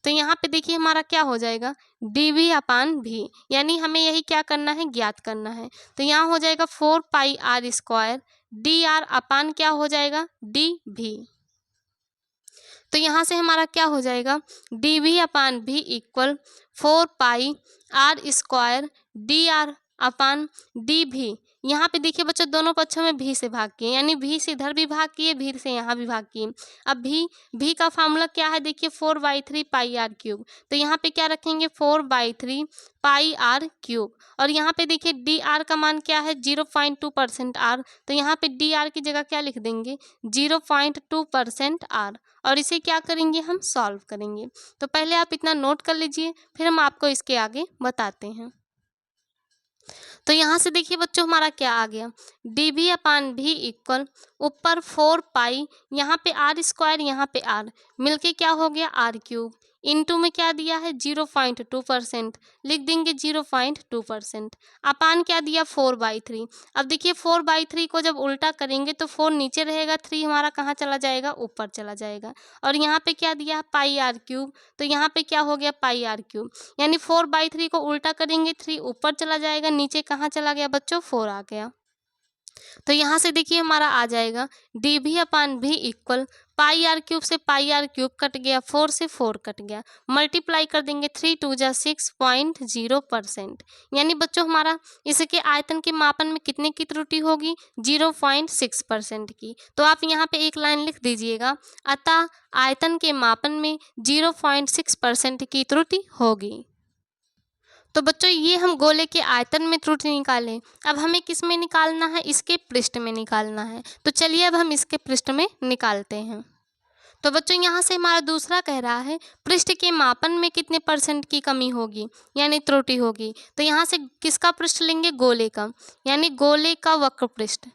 तो यहाँ पे देखिए हमारा क्या हो जाएगा, dv/v, यानी हमें यही क्या करना है, ज्ञात करना है। तो यहाँ हो जाएगा 4πr² dr/ क्या हो जाएगा, dv। तो यहाँ से हमारा क्या हो जाएगा, dv/v इक्वल 4πr² dr/dv। यहाँ पे देखिए बच्चों दोनों पक्षों में भी से भाग किए, यानी भी से इधर भी भाग किए, भी से यहाँ भी भाग किए। अब भी का फार्मूला क्या है, देखिए 4/3 πr³। तो यहाँ पे क्या रखेंगे, 4/3 πr³। और यहाँ पे देखिए dr का मान क्या है, 0.2% r, तो यहाँ पे dr की जगह क्या लिख देंगे, 0.2% r। और इसे क्या करेंगे, हम सॉल्व करेंगे। तो पहले आप इतना नोट कर लीजिए, फिर हम आपको इसके आगे बताते हैं। तो यहाँ से देखिए बच्चों हमारा क्या आ गया, dv/v इक्वल ऊपर 4π, यहाँ पे r², यहाँ पे r, मिलके क्या हो गया r³, इनटू में क्या दिया है 0.2%, लिख देंगे 0.2%, अपान क्या दिया 4/3। अब देखिए 4/3 को जब उल्टा करेंगे तो 4 नीचे रहेगा, 3 हमारा कहाँ चला जाएगा, ऊपर चला जाएगा। और यहाँ पे क्या दिया है πr³, तो यहाँ पे क्या हो गया πr³, यानी 4/3 को उल्टा करेंगे 3 ऊपर चला जाएगा, नीचे कहाँ चला गया बच्चों, 4 आ गया। तो यहाँ से देखिए हमारा आ जाएगा dv/v इक्वल πr³ से πr³ कट गया, 4 से 4 कट गया, मल्टीप्लाई कर देंगे 3 2 जा 6.0%, यानी बच्चों हमारा इसके आयतन के मापन में कितने की त्रुटि होगी, 0.6% की। तो आप यहाँ पे एक लाइन लिख दीजिएगा, अतः आयतन के मापन में 0.6% की त्रुटि होगी। तो बच्चों ये हम गोले के आयतन में त्रुटि निकालें। अब हमें किस में निकालना है, इसके पृष्ठ में निकालना है। तो चलिए अब हम इसके पृष्ठ में निकालते हैं। तो बच्चों यहाँ से हमारा दूसरा कह रहा है पृष्ठ के मापन में कितने % की कमी होगी, यानी त्रुटि होगी। तो यहाँ से किसका पृष्ठ लेंगे, गोले का, यानी गोले का वक्र पृष्ठ।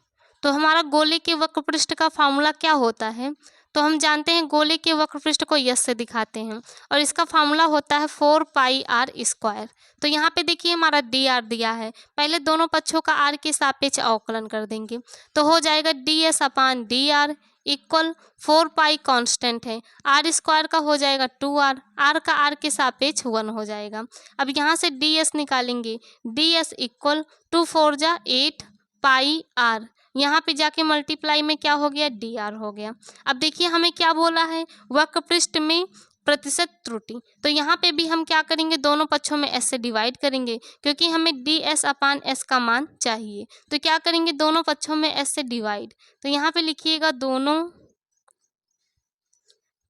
तो हमारा गोले के वक्र पृष्ठ का फार्मूला क्या होता है, तो हम जानते हैं गोले के वक्र पृष्ठ को यस से दिखाते हैं, और इसका फार्मूला होता है 4πr²। तो यहाँ पे देखिए हमारा dr दिया है, पहले दोनों पक्षों का r के सापेक्ष अवकलन कर देंगे, तो हो जाएगा ds/dr इक्वल 4π कांस्टेंट है, r² का हो जाएगा 2r, r का r के सापेक्ष 1 हो जाएगा। अब यहाँ से ds निकालेंगे, ds इक्वल 2 4 जा 8 πr, यहाँ पे जाके मल्टीप्लाई में क्या हो गया, dr हो गया। अब देखिए हमें क्या बोला है, वक्र पृष्ठ में प्रतिशत त्रुटि। तो यहाँ पे भी हम क्या करेंगे, दोनों पक्षों में s से डिवाइड करेंगे, क्योंकि हमें ds/s का मान चाहिए। तो क्या करेंगे, दोनों पक्षों में s से डिवाइड। तो यहाँ पे लिखिएगा दोनों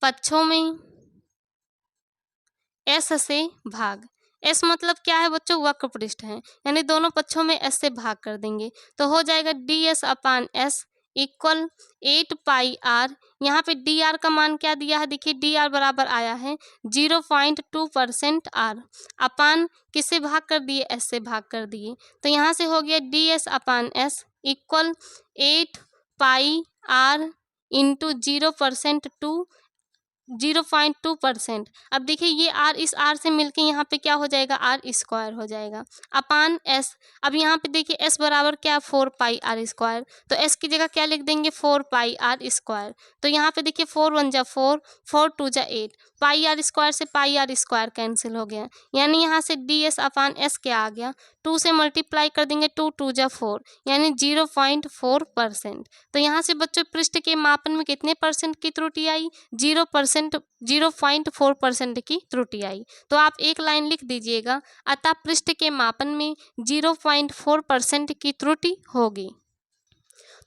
पक्षों में s से भाग। s मतलब क्या है बच्चों, वक्र पृष्ठ है, यानी दोनों पक्षों में s से भाग कर देंगे, तो हो जाएगा ds/s इक्वल 8 πr। यहाँ पे dr का मान क्या दिया है, देखिए dr बराबर आया है 0.2% r, अपान किससे भाग कर दिए, s से भाग कर दिए। तो यहाँ से हो गया ds/s इक्वल 8 πr इंटू 0.2%। अब देखिए ये r इस r से मिलके यहाँ पे क्या हो जाएगा, r² हो जाएगा, अपान s। अब यहाँ पे देखिए s बराबर क्या, 4πr², तो s की जगह क्या लिख देंगे, 4πr²। तो यहाँ पे देखिए 4 1 जा 4, 4 2 जा 8, πr² से πr² कैंसिल हो गया, यानी यहाँ से ds/s क्या आ गया, 2 से मल्टीप्लाई कर देंगे, 2 2 जा 4, यानी 0.4%। तो यहाँ से बच्चों पृष्ठ के मापन में कितने % की त्रुटि आई, 0.4% की त्रुटि आई। तो आप एक लाइन लिख दीजिएगा, अतः पृष्ठ के मापन में 0.4% की त्रुटि होगी।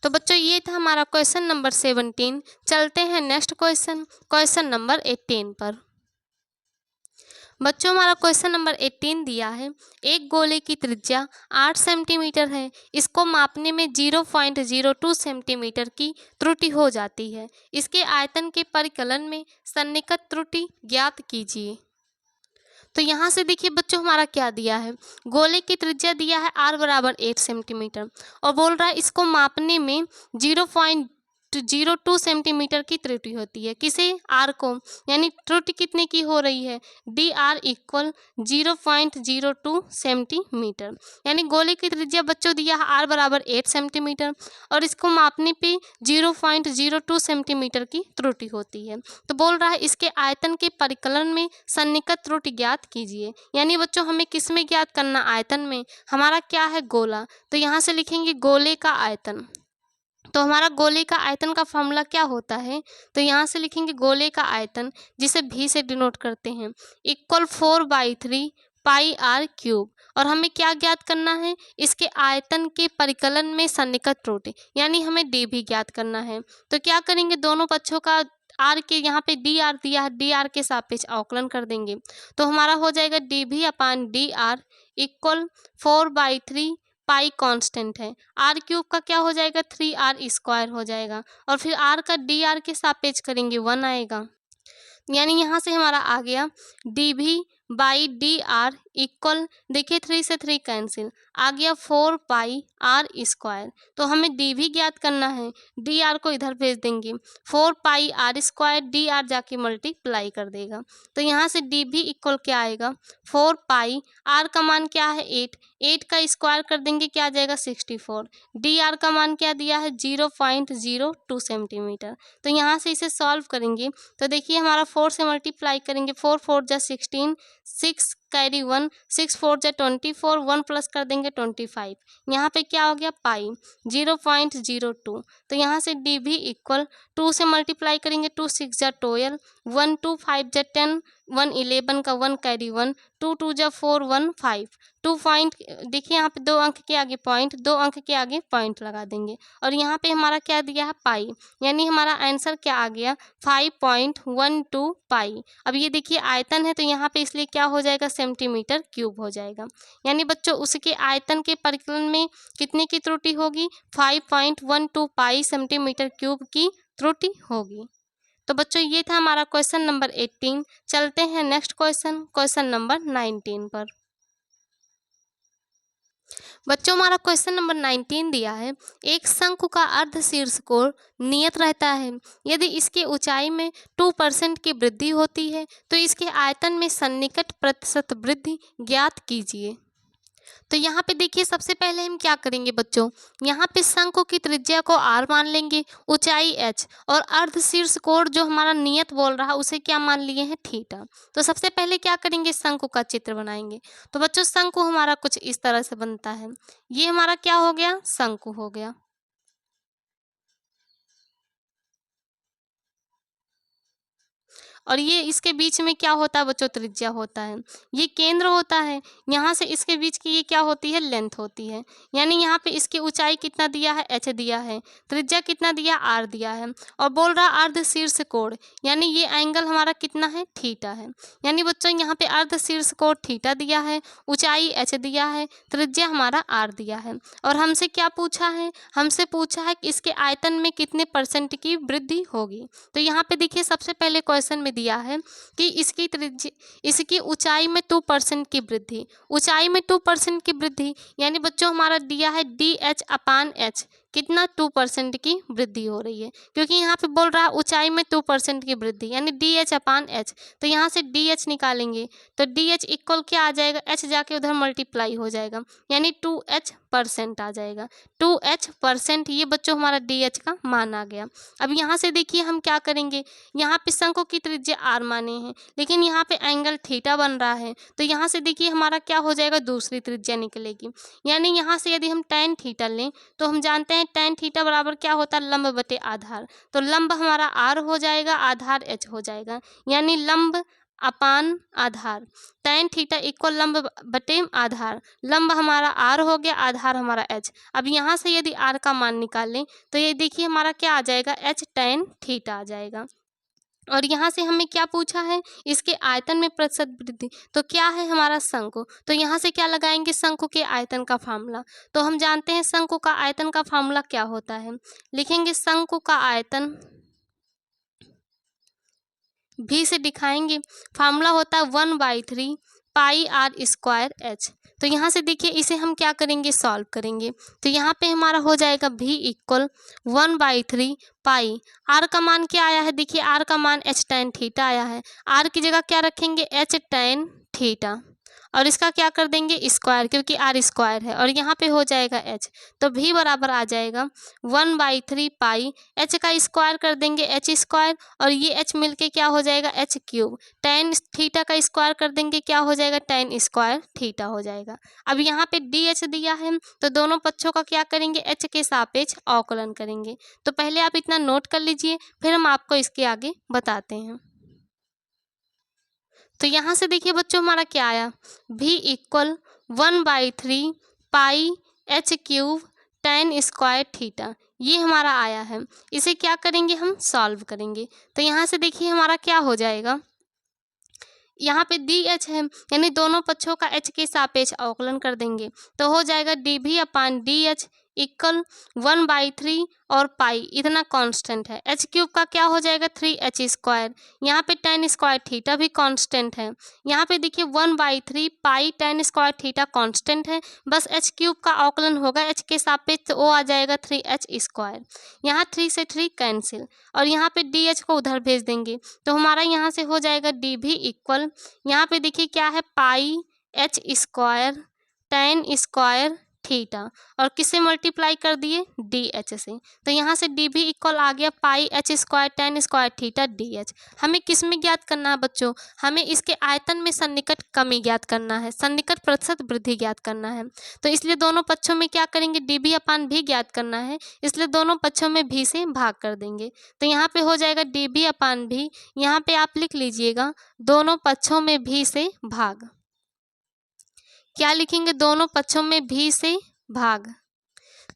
तो बच्चों ये था हमारा क्वेश्चन नंबर 17। चलते हैं नेक्स्ट क्वेश्चन नंबर 18 पर। बच्चों हमारा क्वेश्चन नंबर 18 दिया है, एक गोले की त्रिज्या 8 सेंटीमीटर है, इसको मापने में 0.02 सेंटीमीटर की त्रुटि हो जाती है, इसके आयतन के परिकलन में सन्निकट त्रुटि ज्ञात कीजिए। तो यहाँ से देखिए बच्चों हमारा क्या दिया है, गोले की त्रिज्या दिया है r बराबर 8 सेंटीमीटर, और बोल रहा है इसको मापने में 0.02 सेंटीमीटर की त्रुटि होती है। किसे? आर को। यानी त्रुटि कितने की हो रही है? D R equal 0.02 centimetre. यानी गोले की त्रिज्या बच्चों दिया है आर बराबर 8 सेंटीमीटर और इसको मापने पे 0.02 सेंटीमीटर की त्रुटि होती है। तो बोल रहा है इसके आयतन के परिकलन में सन्निकट त्रुटि ज्ञात कीजिए। यानी बच्चों हमें किस में ज्ञात करना? आयतन में। हमारा क्या है? गोला। तो यहाँ से लिखेंगे गोले का आयतन। तो हमारा गोले का आयतन का फॉर्मूला क्या होता है? तो यहाँ से लिखेंगे गोले का आयतन, जिसे भी से डिनोट करते हैं, इक्वल 4/3 पाई आर क्यूब। और हमें क्या ज्ञात करना है? इसके आयतन के परिकलन में सन्निकट त्रुटि, यानी हमें डी भी ज्ञात करना है। तो क्या करेंगे? दोनों पक्षों का आर के यहाँ पे डी आर दिया है, डी आर के सापेक्ष अवकलन कर देंगे। तो हमारा हो जाएगा डी भी upon D R equal 4/3 pi constant है। आर क्यूब का क्या हो जाएगा? 3r² हो जाएगा और फिर आर का डी आर के सापेक्ष करेंगे 1 आएगा। यानी यहाँ से हमारा आ गया डी भी बाई डी आर इक्वल, देखिए 3 से 3 कैंसिल, आ गया 4πr²। तो हमें डी भी ज्ञात करना है, डी आर को इधर भेज देंगे, 4πr², डी आर जाके मल्टीप्लाई कर देगा। तो यहाँ से डी भी इक्वल क्या आएगा? 4π, आर का मान क्या है? 8 का स्क्वायर कर देंगे, क्या आ जाएगा? 64। डी आर का मान क्या दिया है? 0.02 सेंटीमीटर। तो यहाँ से इसे सॉल्व करेंगे तो देखिए हमारा 4 से मल्टीप्लाई करेंगे, 4 4 जा 16, 6 कैरी 1, 6 4 जा 24, 1 प्लस कर देंगे 25। यहाँ पे क्या हो गया? पाई 0.02। तो यहाँ से डी भी इक्वल 2 से मल्टीप्लाई करेंगे, 2 6 जा 12, 1 2 5 जा 10, 1 11 का 1 कैरी 1, 2 2 जा 4, 1 5। 2 पॉइंट, देखिए यहाँ पे 2 अंक के आगे पॉइंट, 2 अंक के आगे पॉइंट लगा देंगे और यहाँ पे हमारा क्या दिया है? पाई। यानी हमारा आंसर क्या आ गया? 5.12 पाई। अब ये देखिए आयतन है तो यहाँ पे इसलिए क्या हो जाएगा? सेंटीमीटर क्यूब हो जाएगा। यानी बच्चों उसके आयतन के परिकलन में कितने की त्रुटि होगी? 5.12 पाई सेंटीमीटर क्यूब की त्रुटि होगी। तो बच्चों ये था हमारा क्वेश्चन नंबर 18। चलते हैं नेक्स्ट क्वेश्चन नंबर 19 पर। बच्चों हमारा क्वेश्चन नंबर 19 दिया है, एक शंकु का अर्ध शीर्ष कोण नियत रहता है। यदि इसकी ऊंचाई में 2% की वृद्धि होती है तो इसके आयतन में सन्निकट प्रतिशत वृद्धि ज्ञात कीजिए। तो यहाँ पे देखिए सबसे पहले हम क्या करेंगे बच्चों, यहाँ पे शंकु की त्रिज्या को r मान लेंगे, ऊंचाई h और अर्ध शीर्ष कोण जो हमारा नियत बोल रहा उसे क्या मान लिए हैं? थीटा। तो सबसे पहले क्या करेंगे? शंकु का चित्र बनाएंगे। तो बच्चों शंकु हमारा कुछ इस तरह से बनता है। ये हमारा क्या हो गया? शंकु हो गया। और ये इसके बीच में क्या होता है बच्चों? त्रिज्या होता है। ये केंद्र होता है, यहाँ से इसके बीच की ये क्या होती है? लेंथ होती है। यानी यहाँ पे इसकी ऊंचाई कितना दिया है? h दिया है, त्रिज्या कितना दिया? r दिया है और बोल रहा अर्ध शीर्ष कोण, यानी ये एंगल हमारा कितना है? थीटा है। यानी बच्चों यहाँ पे अर्ध शीर्ष कोण थीटा दिया है, ऊंचाई h दिया है, त्रिज्या हमारा r दिया है और हमसे क्या पूछा है? हमसे पूछा है कि इसके आयतन में कितने % की वृद्धि होगी। तो यहाँ पे देखिए सबसे पहले क्वेश्चन में दिया है कि इसकी ऊंचाई में 2% की वृद्धि, ऊंचाई में 2% की वृद्धि, यानी बच्चों हमारा दिया है DH अपान H, कितना? 2% की वृद्धि हो रही है, क्योंकि यहाँ पे बोल रहा है ऊंचाई में 2% की वृद्धि, यानी DH अपान H। तो यहाँ से DH निकालेंगे तो DH इक्वल क्या आ जाएगा? H जाके उधर मल्टीप्लाई हो जाएगा, यानी 2H% आ जाएगा। 2H%, ये बच्चों हमारा DH का मान आ गया। अब यहाँ से देखिए हम क्या करेंगे, यहाँ पे शंकु की त्रिज्या r माने हैं लेकिन यहाँ पे एंगल थीटा बन रहा है, तो यहाँ से देखिए हमारा क्या हो जाएगा? दूसरी त्रिज्या निकलेगी। यानी यहाँ से यदि हम tan थीटा लें तो हम जानते हैं tan थीटा बराबर क्या होता है? लंब बटे आधार। तो लंब हमारा r हो जाएगा, आधार h हो जाएगा, यानी लंब अपान आधार। tan थीटा इक्वल लंब बटे आधार, लंब हमारा r हो गया, आधार हमारा h। अब यहाँ से यदि r का मान निकालें तो ये देखिए हमारा क्या आ जाएगा? h tan थीटा आ जाएगा। और यहाँ से हमें क्या पूछा है? इसके आयतन में प्रतिशत वृद्धि, तो क्या है हमारा? शंकु। तो यहाँ से क्या लगाएंगे? शंकु के आयतन का फार्मूला। तो हम जानते हैं शंकु का आयतन का फार्मूला क्या होता है, लिखेंगे शंकु का आयतन, भी से दिखाएंगे, फार्मूला होता है 1/3 पाई आर स्क्वायर एच। तो यहाँ से देखिए इसे हम क्या करेंगे, सॉल्व करेंगे। तो यहाँ पे हमारा हो जाएगा v इक्वल 1/3 पाई, आर का मान क्या आया है, देखिए आर का मान एच टेन थीटा आया है, आर की जगह क्या रखेंगे, एच टेन थीटा, और इसका क्या कर देंगे, स्क्वायर, क्योंकि आर स्क्वायर है, और यहाँ पे हो जाएगा एच। तो v बराबर आ जाएगा 1/3 पाई, एच का स्क्वायर कर देंगे एच स्क्वायर, और ये एच मिलके क्या हो जाएगा, एच क्यूब, टेन थीटा का स्क्वायर कर देंगे क्या हो जाएगा, टेन स्क्वायर थीटा हो जाएगा। अब यहाँ पे डी एच दिया है तो दोनों पक्षों का क्या करेंगे, एच के सापेक्ष अवकलन करेंगे। तो पहले आप इतना नोट कर लीजिए, फिर हम आपको इसके आगे बताते हैं। तो यहाँ से देखिए बच्चों हमारा क्या आया, v equal 1/3 pi H cube tan square theta, ये हमारा आया है। इसे क्या करेंगे, हम सॉल्व करेंगे। तो यहाँ से देखिए हमारा क्या हो जाएगा, यहाँ पे डी एच है यानी दोनों पक्षों का एच के सापेक्ष अवकलन कर देंगे, तो हो जाएगा डी भी अपान डी एच इक्वल 1/3 और पाई इतना कांस्टेंट है, एच क्यूब का क्या हो जाएगा 3h स्क्वायर, यहाँ पे टेन स्क्वायर थीटा भी कांस्टेंट है, यहाँ पे देखिए 1/3 पाई टेन स्क्वायर थीटा कांस्टेंट है, बस एच क्यूब का अवकलन होगा एच के सापेक्ष, तो वो आ जाएगा 3h स्क्वायर, यहाँ 3 से 3 कैंसिल, और यहाँ पे डी एच को उधर भेज देंगे, तो हमारा यहाँ से हो जाएगा डी भी इक्वल, यहाँ पे देखिए क्या है, pi H square tan square theta, और किससे मल्टीप्लाई कर दिए, डी एच से, तो यहाँ से डी भी इक्वल आ गया pi H square tan square theta D H. हमें किस में ज्ञात करना है बच्चों, हमें इसके आयतन में सन्निकट कमी ज्ञात करना है, सन्निकट प्रतिशत वृद्धि ज्ञात करना है। तो इसलिए दोनों पक्षों में क्या करेंगे, डी भी अपान भी ज्ञात करना है, इसलिए दोनों पक्षों में भी से भाग कर देंगे। तो यहाँ पे हो जाएगा डी भी अपान भी, यहाँ पे आप लिख लीजिएगा दोनों पक्षों में भी से भाग, क्या लिखेंगे, दोनों पक्षों में भी से भाग।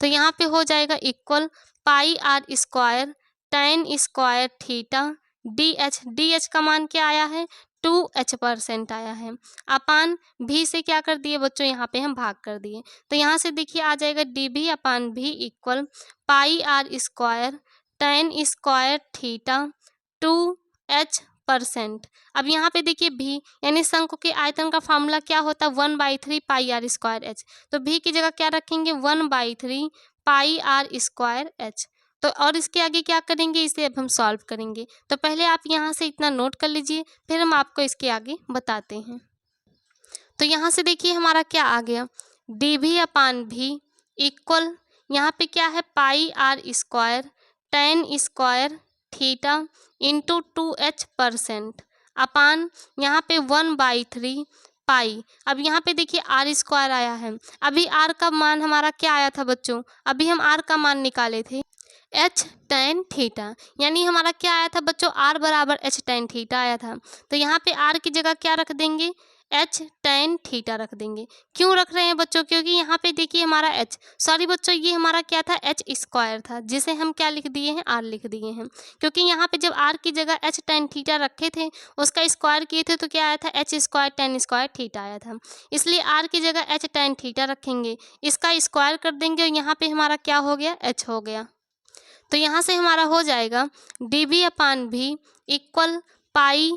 तो यहाँ पे हो जाएगा equal pi are square tan square theta D h का मान क्या आया है, 2h% आया है, अपान भी से क्या कर दिए बच्चों, यहाँ पे हम भाग कर दिए। तो यहाँ से देखिए आ जाएगा डी भी अपान भी equal pi are square tan square theta 2h%। अब यहाँ पे देखिए भी यानी शंकु के आयतन का फार्मूला क्या होता है, 1/3 पाई आर स्क्वायर एच, तो भी की जगह क्या रखेंगे, 1/3 पाई आर स्क्वायर एच। तो और इसके आगे क्या करेंगे, इसे अब हम सॉल्व करेंगे। तो पहले आप यहाँ से इतना नोट कर लीजिए, फिर हम आपको इसके आगे बताते हैं। तो यहाँ से देखिए हमारा क्या आ गया, डी भी अपान भी इक्वल, यहाँ पे क्या है, pi are square tan square theta into 2h% upon यहाँ पे 1/3 पाई। अब यहाँ पे देखिए आर स्क्वायर आया है, अभी आर का मान हमारा क्या आया था बच्चों, अभी हम आर का मान निकाले थे एच टेन थीटा, यानी हमारा क्या आया था बच्चों, आर बराबर एच टेन थीटा आया था। तो यहाँ पे आर की जगह क्या रख देंगे, एच टेन थीटा रख देंगे। क्यों रख रहे हैं बच्चों, क्योंकि यहाँ पे देखिए हमारा एच, सॉरी बच्चों ये हमारा क्या था, एच स्क्वायर था, जिसे हम क्या लिख दिए हैं, आर लिख दिए हैं, क्योंकि यहाँ पे जब आर की जगह एच टेन थीटा रखे थे उसका स्क्वायर किए थे तो क्या आया था, H square tan square theta आया था, इसलिए आर की जगह एच टेन थीटा रखेंगे, इसका स्क्वायर कर देंगे और यहाँ पे हमारा क्या हो गया, एच हो गया। तो यहाँ से हमारा हो जाएगा डी भी अपान भी इक्वल पाई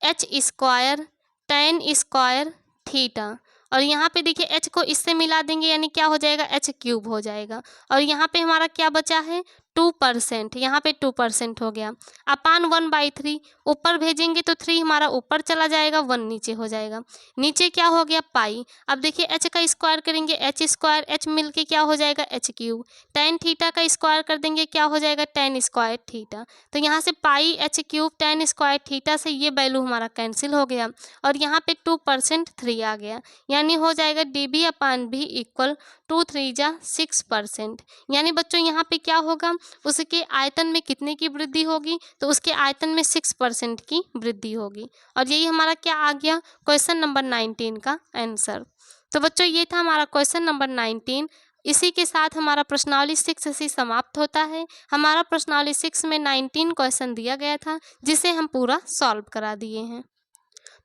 H square tan square theta, और यहाँ पे देखिए एच को इससे मिला देंगे यानी क्या हो जाएगा, एच क्यूब हो जाएगा, और यहाँ पे हमारा क्या बचा है, 2%, यहाँ पे 2% हो गया, अपान 1/3 ऊपर भेजेंगे तो 3 हमारा ऊपर चला जाएगा, 1 नीचे हो जाएगा, नीचे क्या हो गया पाई। अब देखिए एच का स्क्वायर करेंगे एच स्क्वायर, एच मिल के क्या हो जाएगा, एच क्यूब, टेन थीटा का स्क्वायर कर देंगे क्या हो जाएगा, टेन स्क्वायर थीटा। तो यहाँ से pi H cube tan square theta से ये वैल्यू हमारा कैंसिल हो गया, और यहाँ पे 2% 3 आ गया, यानी हो जाएगा डी बी अपान भी इक्वल 2 3 जा 6%। यानी बच्चों यहाँ पे क्या होगा, उसके आयतन में कितने की वृद्धि होगी, तो उसके आयतन में 6% की वृद्धि होगी, और यही हमारा क्या आ गया, क्वेश्चन नंबर 19 का आंसर। तो बच्चों ये था हमारा क्वेश्चन नंबर 19। इसी के साथ हमारा प्रश्नावली 6 से समाप्त होता है। हमारा प्रश्नावली 6 में 19 क्वेश्चन दिया गया था, जिसे हम पूरा सॉल्व करा दिए हैं।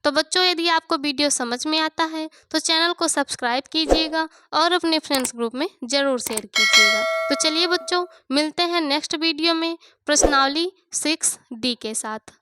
तो बच्चों यदि आपको वीडियो समझ में आता है तो चैनल को सब्सक्राइब कीजिएगा और अपने फ्रेंड्स ग्रुप में ज़रूर शेयर कीजिएगा। तो चलिए बच्चों मिलते हैं नेक्स्ट वीडियो में प्रश्नावली 6D के साथ।